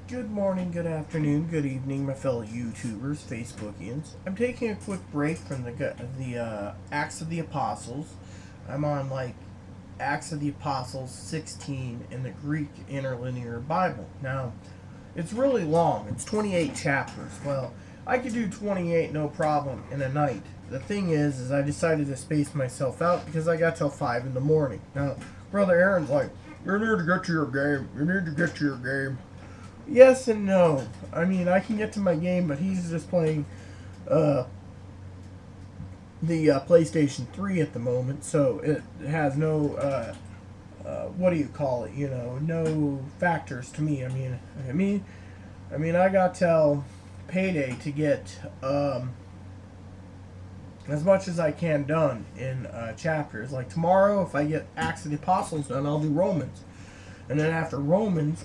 Good morning, good afternoon, good evening, my fellow YouTubers, Facebookians. I'm taking a quick break from the Acts of the Apostles. I'm on Acts of the Apostles 16 in the Greek Interlinear Bible. Now, it's really long. It's 28 chapters. Well, I could do 28 no problem in a night. The thing is I decided to space myself out because I got till 5 in the morning. Now, Brother Aaron's like, you need to get to your game. You need to get to your game. Yes and no. I mean, I can get to my game, but he's just playing the PlayStation 3 at the moment, so it has no, what do you call it, no factors to me. I mean, I got till payday to get as much as I can done in chapters. Like tomorrow, if I get Acts of the Apostles done, I'll do Romans. And then after Romans,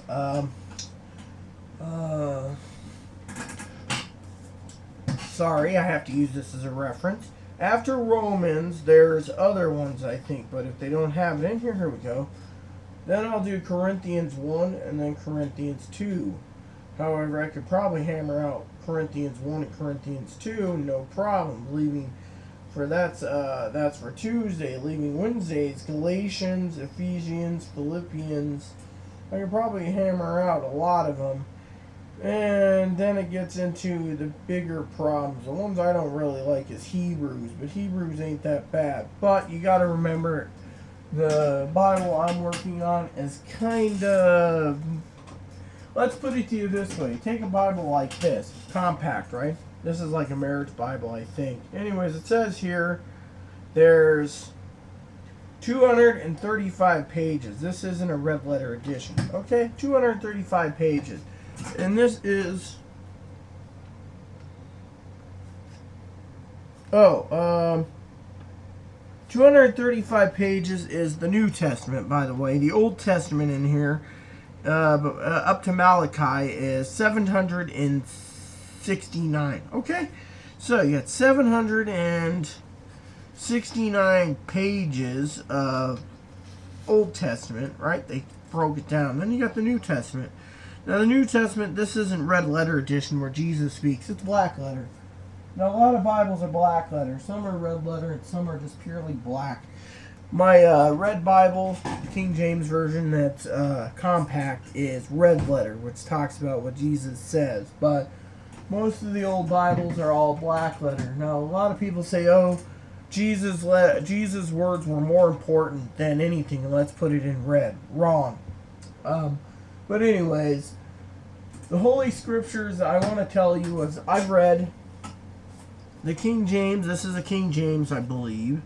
sorry, I have to use this as a reference. After Romans, there's other ones, I think, but if they don't have it in here, here we go. Then I'll do Corinthians 1 and then Corinthians 2. However, I could probably hammer out Corinthians 1 and Corinthians 2, no problem. Leaving for that's for Tuesday. Leaving Wednesdays, Galatians, Ephesians, Philippians. I could probably hammer out a lot of them. And then it gets into the bigger problems. The ones I don't really like is Hebrews, but Hebrews ain't that bad. But you got to remember, the Bible I'm working on is kind of, let's put it to you this way. Take a Bible like this, compact, right? This is like a marriage Bible, I think. Anyways, it says here there's 235 pages. This isn't a red letter edition, okay? 235 pages. And this is 235 pages is the New Testament, by the way. The Old Testament in here, up to Malachi, is 769. Okay, so you got 769 pages of Old Testament, right? They broke it down. Then you got the New Testament. Now, the New Testament, this isn't red letter edition where Jesus speaks. It's black letter. Now, a lot of Bibles are black letter. Some are red letter, and some are just purely black. My red Bible, King James Version, that's compact, is red letter, which talks about what Jesus says. But most of the old Bibles are all black letter. Now, a lot of people say, oh, Jesus' words were more important than anything, and let's put it in red. Wrong. But anyways, the Holy Scriptures, I want to tell you, is I've read the King James. This is a King James, I believe.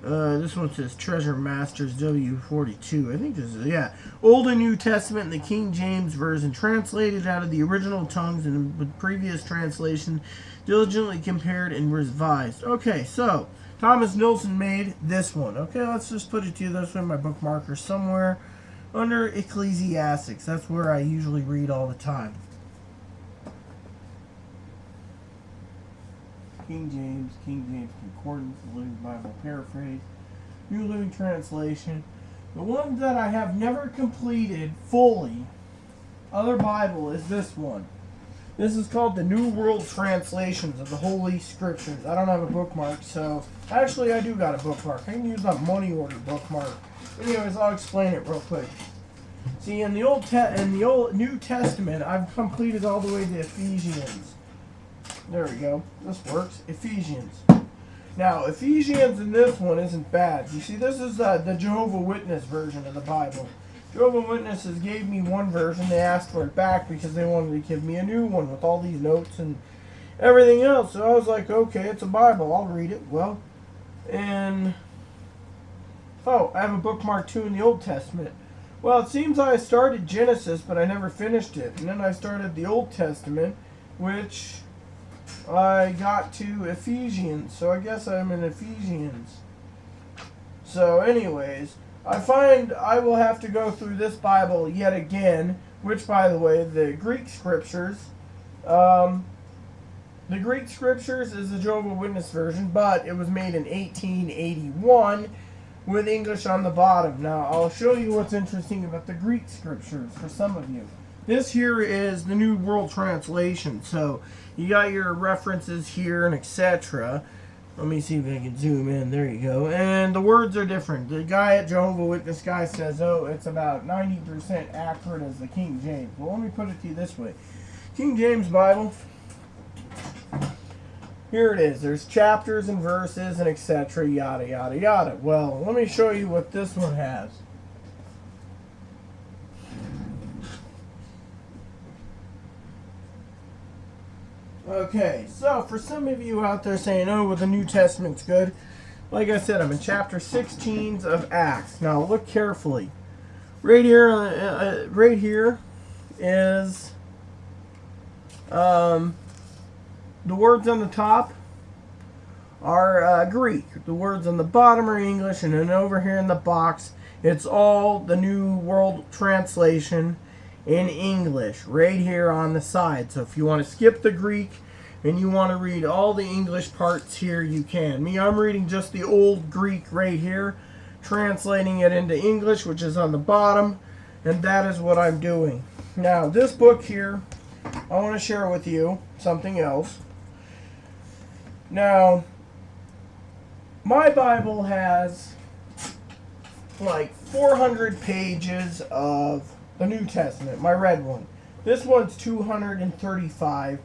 This one says Treasure Masters W42. I think this is, yeah. Old and New Testament in the King James Version, translated out of the original tongues and with previous translation, diligently compared and revised. Okay, so Thomas Nilsson made this one. Okay, let's just put it to you this way. My bookmarker somewhere. Under Ecclesiastics, that's where I usually read all the time. King James Concordance, the Living Bible Paraphrase, New Living Translation. The one that I have never completed fully, other Bible, is this one. This is called the New World Translations of the Holy Scriptures. I don't have a bookmark, so actually I do got a bookmark. I can use that money order bookmark. Anyways, I'll explain it real quick. See, in the New Testament, I've completed all the way to Ephesians. There we go. This works. Ephesians. Now, Ephesians in this one isn't bad. You see, this is the Jehovah Witness version of the Bible. Jehovah Witnesses gave me one version. They asked for it back because they wanted to give me a new one with all these notes and everything else. So I was like, okay, it's a Bible. I'll read it. Well, and oh, I have a bookmark too in the Old Testament. Well, it seems I started Genesis, but I never finished it. And then I started the Old Testament, which I got to Ephesians. So I guess I'm in Ephesians. So anyways, I find I will have to go through this Bible yet again, which, by the way, the Greek Scriptures, the Greek Scriptures is the Jehovah Witness version, but it was made in 1881 with English on the bottom. Now, I'll show you what's interesting about the Greek Scriptures for some of you. This here is the New World Translation. So you got your references here and etc. Let me see if I can zoom in. There you go. And the words are different. The guy at Jehovah Witness guy says, oh, it's about 90% accurate as the King James. Well, let me put it to you this way. King James Bible, here it is. There's chapters and verses and etc. Yada, yada, yada. Well, let me show you what this one has. Okay, so for some of you out there saying, oh, well, the New Testament's good, like I said, I'm in chapter 16 of Acts. Now, look carefully. Right here is the words on the top are Greek. The words on the bottom are English, and then over here in the box, it's all the New World Translation in English right here on the side. So if you want to skip the Greek and you want to read all the English parts here, you can. Me, I'm reading just the old Greek right here, translating it into English, which is on the bottom, and that is what I'm doing. Now, this book here, I want to share with you something else. Now, my Bible has like 400 pages of the New Testament, my red one. This one's 235,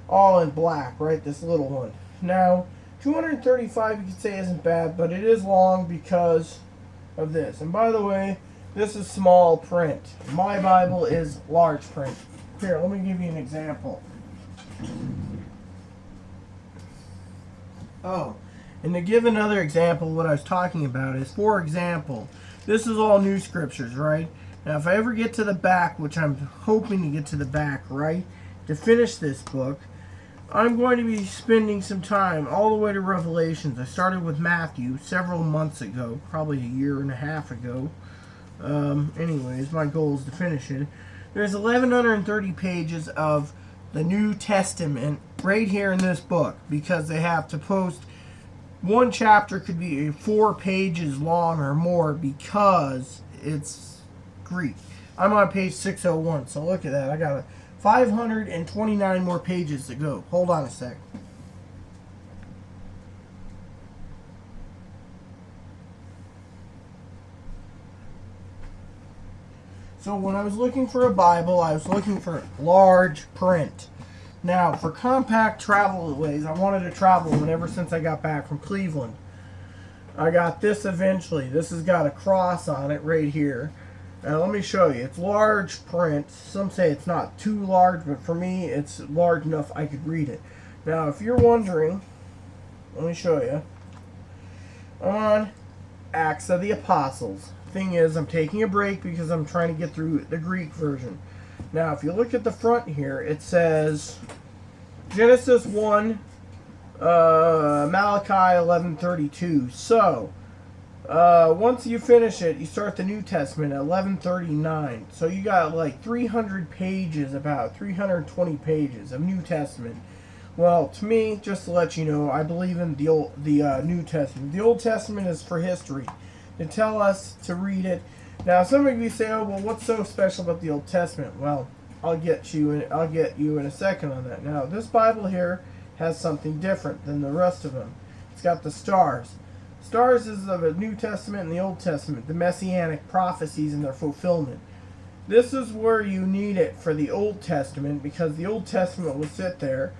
all in black, right? This little one. Now, 235 you could say isn't bad, but it is long because of this. And by the way, this is small print. My Bible is large print. Here, let me give you an example. Oh, and to give another example, what I was talking about is, for example, this is all new scriptures, right? Now, if I ever get to the back, which I'm hoping to get to the back, right, to finish this book, I'm going to be spending some time all the way to Revelations. I started with Matthew several months ago, probably a year and a half ago. Anyways, my goal is to finish it. There's 1,130 pages of the New Testament right here in this book, because they have to post, one chapter could be 4 pages long or more because it's Greek. I'm on page 601, so look at that. I got 529 more pages to go. Hold on a sec. So when I was looking for a Bible, I was looking for large print. Now, for compact travel ways, I wanted to travel whenever since I got back from Cleveland. I got this eventually. This has got a cross on it right here. Now let me show you. It's large print. Some say it's not too large, but for me it's large enough I could read it. Now if you're wondering, let me show you. On Acts of the Apostles. Thing is, I'm taking a break because I'm trying to get through the Greek version. Now if you look at the front here, it says Genesis 1, Malachi 11:32. So once you finish it, you start the New Testament at 1139. So you got like 300 pages, about 320 pages of New Testament. Well, to me, just to let you know, I believe in the New Testament. The Old Testament is for history, to tell us to read it. Now, some of you say, "Oh, well, what's so special about the Old Testament?" Well, I'll get you in a second on that. Now, this Bible here has something different than the rest of them. It's got the stars. Stars is of the New Testament and the Old Testament, the messianic prophecies and their fulfillment. This is where you need it for the Old Testament, because the Old Testament will sit there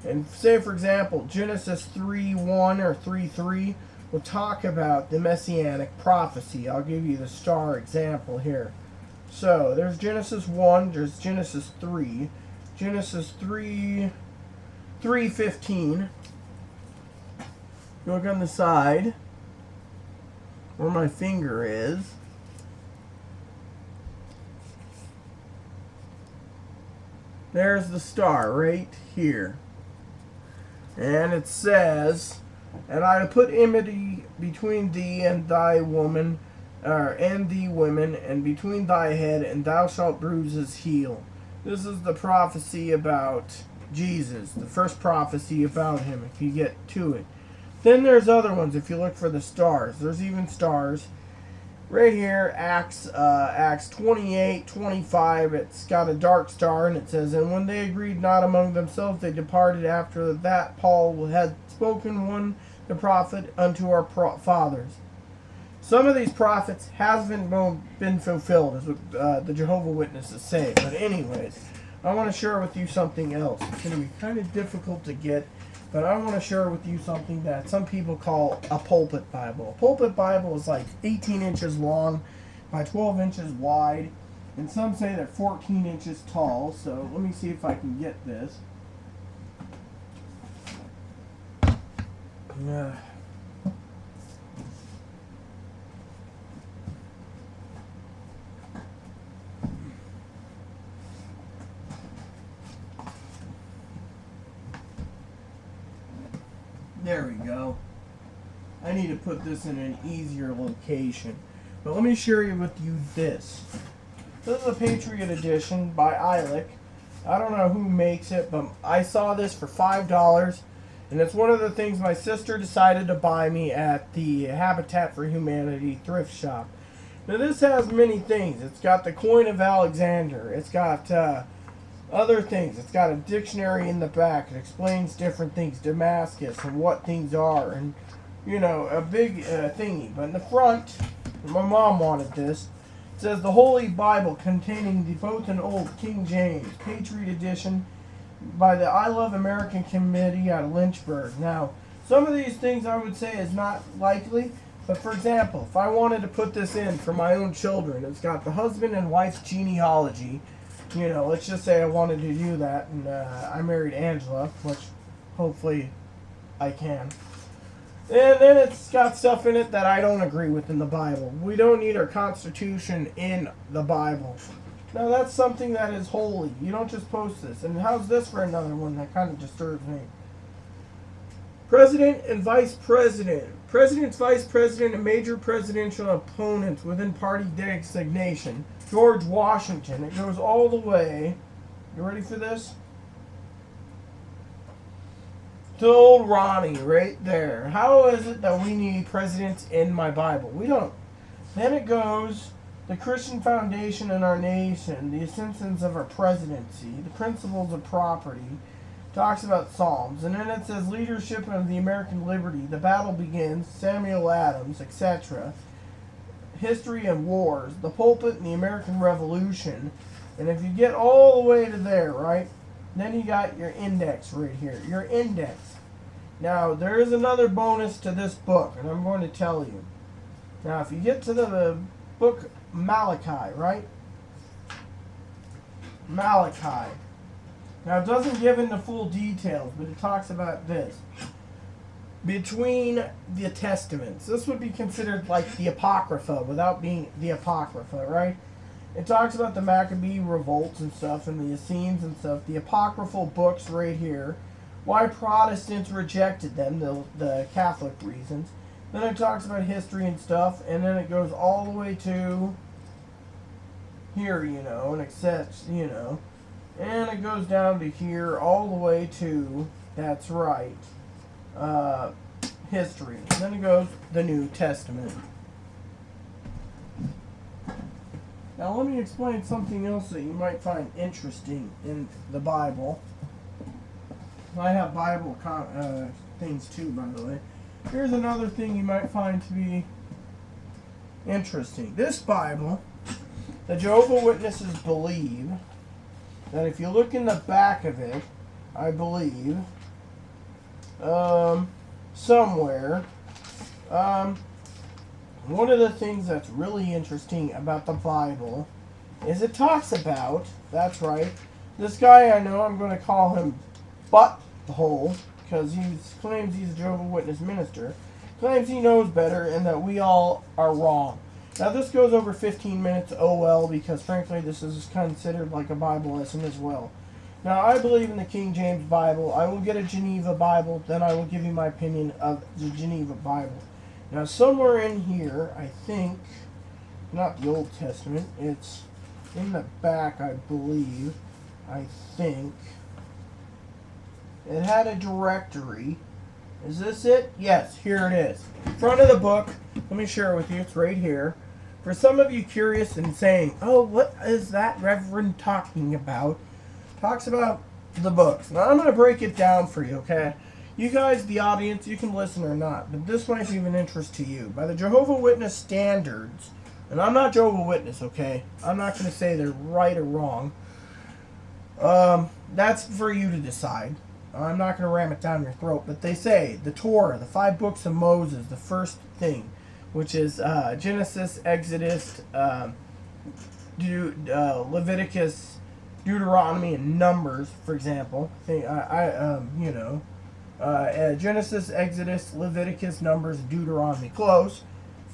and say, for example, Genesis 3:1 or 3:3 will talk about the messianic prophecy. I'll give you the star example here. So there's Genesis 1, there's Genesis 3. Genesis 3:15. Look on the side where my finger is. There's the star right here. And it says, "And I will put enmity between thee and thy woman, and the women, and between thy head, and thou shalt bruise his heel." This is the prophecy about Jesus, the first prophecy about him, if you get to it. Then there's other ones, if you look for the stars. There's even stars right here, Acts 28:25. It's got a dark star, and it says, "And when they agreed not among themselves, they departed after that Paul had spoken one the prophet unto our fathers." Some of these prophets hasn't been fulfilled, is what the Jehovah Witnesses say. But anyways, I want to share with you something else. It's going to be kind of difficult to get, but I want to share with you something that some people call a pulpit Bible. A pulpit Bible is like 18 inches long by 12 inches wide, and some say they're 14 inches tall. So let me see if I can get this. There we go. I need to put this in an easier location. But let me share with you this. This is a Patriot Edition by Eilick. I don't know who makes it, but I saw this for $5. And it's one of the things my sister decided to buy me at the Habitat for Humanity thrift shop. Now this has many things. It's got the coin of Alexander. It's got other things. It's got a dictionary in the back. It explains different things, Damascus, and what things are, and you know, a big thingy. But in the front, my mom wanted this. It says the Holy Bible containing the both and Old King James Patriot Edition by the I Love American Committee out of Lynchburg. Now, some of these things I would say is not likely, but for example, if I wanted to put this in for my own children, it's got the husband and wife's genealogy. You know, let's just say I wanted to do that, and I married Angela, which hopefully I can. And then it's got stuff in it that I don't agree with in the Bible. We don't need our Constitution in the Bible. Now, that's something that is holy. You don't just post this. And how's this for another one that kind of disturbs me? President and Vice President. President's Vice President and major presidential opponents within party designation. George Washington. It goes all the way. You ready for this? To old Ronnie right there. How is it that we need presidents in my Bible? We don't. Then it goes, the Christian foundation in our nation, the essence of our presidency, the principles of property, talks about Psalms, and then it says leadership of the American liberty, the battle begins, Samuel Adams, etc., history and wars, the pulpit and the American Revolution. And if you get all the way to there, right, then you got your index right here, your index. Now, there is another bonus to this book, and I'm going to tell you. Now, if you get to the book Malachi, right? Malachi. Now, it doesn't give in the full details, but it talks about this. Between the Testaments. This would be considered like the Apocrypha without being the Apocrypha, right? It talks about the Maccabee revolts and stuff and the Essenes and stuff. The apocryphal books right here. Why Protestants rejected them, the Catholic reasons. Then it talks about history and stuff, and then it goes all the way to here, you know, and accepts, you know. And it goes down to here all the way to, that's right, history. And then it goes the New Testament. Now let me explain something else that you might find interesting in the Bible. I have Bible things too, by the way. Here's another thing you might find to be interesting. This Bible, the Jehovah Witnesses believe that if you look in the back of it, I believe, somewhere, one of the things that's really interesting about the Bible is it talks about, that's right, this guy I know, I'm going to call him Butthole, because he claims he's a Jehovah Witness minister, claims he knows better and that we all are wrong. Now this goes over 15 minutes, oh well, because frankly this is considered like a Bible lesson as well. Now I believe in the King James Bible. I will get a Geneva Bible, then I will give you my opinion of the Geneva Bible. Now somewhere in here, I think, not the Old Testament, it's in the back I believe, I think. It had a directory. Is this it? Yes, here it is. Front of the book, let me share it with you, it's right here. For some of you curious and saying, oh, what is that Reverend talking about? Talks about the books. Now, I'm going to break it down for you, okay? You guys, the audience, you can listen or not, but this might be of an interest to you. By the Jehovah Witness standards, and I'm not Jehovah Witness, okay? I'm not going to say they're right or wrong. That's for you to decide. I'm not going to ram it down your throat, but they say the Torah, the 5 books of Moses, the first thing, which is Genesis, Exodus, Leviticus, Deuteronomy, and Numbers, for example. Genesis, Exodus, Leviticus, Numbers, Deuteronomy. Close.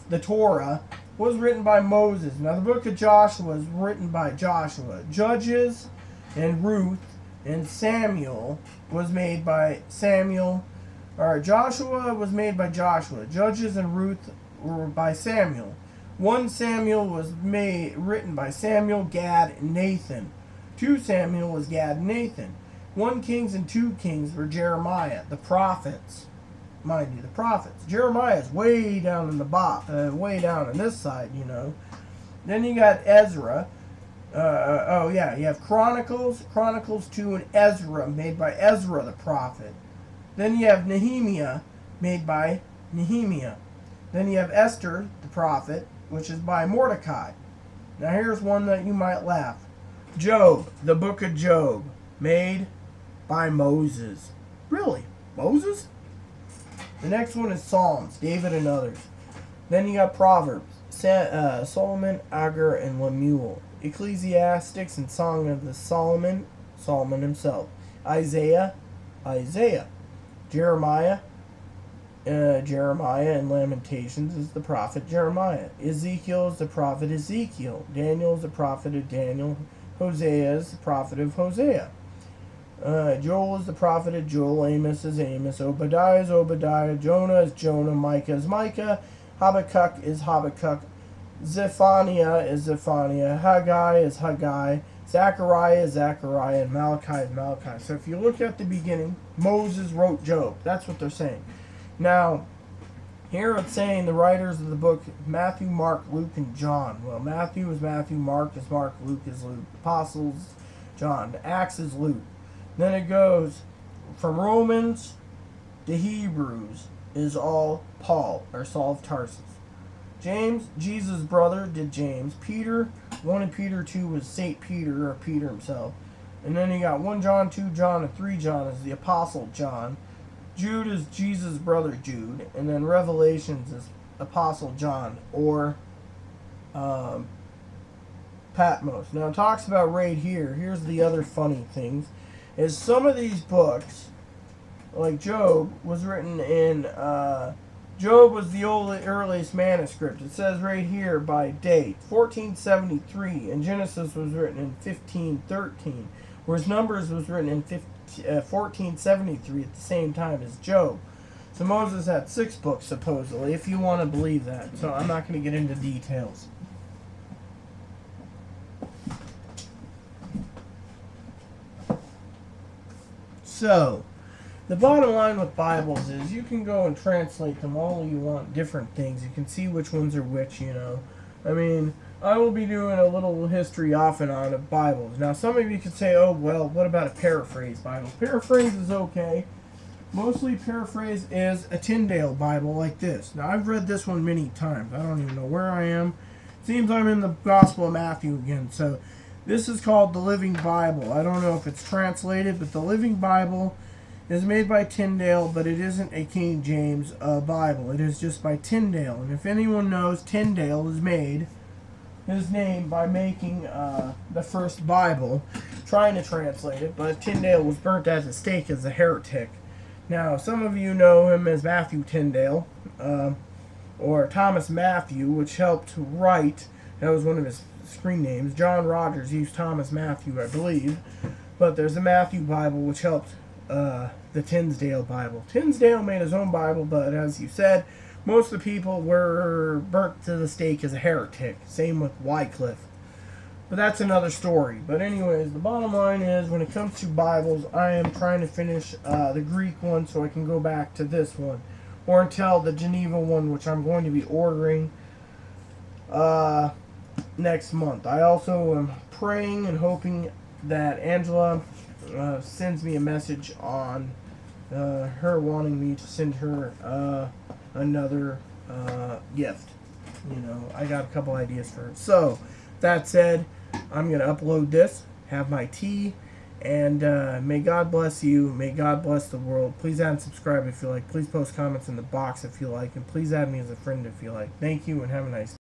The Torah was written by Moses. Now, the book of Joshua was written by Joshua. Judges and Ruth and Samuel was made by Samuel. Joshua was made by Joshua. Judges and Ruth were by Samuel. 1 Samuel was written by Samuel, Gad, and Nathan. 2 Samuel was Gad and Nathan. 1 Kings and 2 Kings were Jeremiah, the prophets. Mind you, the prophets. Jeremiah is way down in the way down on this side, you know. Then you got Ezra. You have Chronicles 2, and Ezra, made by Ezra the prophet. Then you have Nehemiah, made by Nehemiah. Then you have Esther the prophet, which is by Mordecai. Now here's one that you might laugh. Job, the book of Job, made by Moses. Really? Moses? The next one is Psalms, David and others. Then you got Proverbs, Solomon, Agur, and Lemuel. Ecclesiastics and Song of the Solomon himself. Isaiah, Jeremiah and Lamentations is the prophet Jeremiah. Ezekiel is the prophet Ezekiel. Daniel is the prophet of Daniel. Hosea is the prophet of Hosea. Joel is the prophet of Joel. Amos is Amos. Obadiah is Obadiah. Jonah is Jonah. Micah is Micah. Habakkuk is Habakkuk. Zephaniah is Zephaniah. Haggai is Haggai. Zechariah is Zechariah. And Malachi is Malachi. So if you look at the beginning, Moses wrote Job. That's what they're saying. Now, here it's saying the writers of the book, Matthew, Mark, Luke, and John. Well, Matthew is Matthew, Mark is Mark, Luke is Luke. Apostles, John. Acts is Luke. Then it goes from Romans to Hebrews is all Paul, or Saul of Tarsus. James, Jesus' brother, did James. Peter, 1 and Peter 2 was St. Peter, or Peter himself. And then you got 1 John, 2 John, and 3 John is the Apostle John. Jude is Jesus' brother Jude. And then Revelations is Apostle John, or Patmos. Now it talks about right here. Here's the other funny things. Is some of these books, like Job, was written in, Job was the earliest manuscript. It says right here by date, 1473, and Genesis was written in 1513, whereas Numbers was written in 1473 at the same time as Job. So Moses had 6 books, supposedly, if you want to believe that. So I'm not going to get into details. So, the bottom line with Bibles is you can go and translate them all you want, different things. You can see which ones are which, you know. I mean, I will be doing a little history off and on of Bibles. Now, some of you could say, oh, well, what about a paraphrase Bible? Paraphrase is okay. Mostly paraphrase is a Tyndale Bible like this. Now, I've read this one many times. I don't even know where I am. Seems I'm in the Gospel of Matthew again. So, this is called the Living Bible. I don't know if it's translated, but the Living Bible is made by Tyndale, but it isn't a King James Bible. It is just by Tyndale. And if anyone knows, Tyndale has made his name by making the first Bible, trying to translate it, but Tyndale was burnt at the stake as a heretic. Now, some of you know him as Matthew Tyndale, or Thomas Matthew, which helped to write. That was one of his screen names. John Rogers used Thomas Matthew, I believe. But there's a Matthew Bible, which helped the Tinsdale Bible. Tinsdale made his own Bible, but as you said, most of the people were burnt to the stake as a heretic. Same with Wycliffe. But that's another story. But anyways, the bottom line is, when it comes to Bibles, I am trying to finish the Greek one so I can go back to this one. Or until the Geneva one, which I'm going to be ordering next month. I also am praying and hoping that Angela sends me a message on her wanting me to send her another gift. You know, I got a couple ideas for her. So, that said, I'm going to upload this, have my tea, and may God bless you. May God bless the world. Please add and subscribe if you like. Please post comments in the box if you like. And please add me as a friend if you like. Thank you and have a nice day.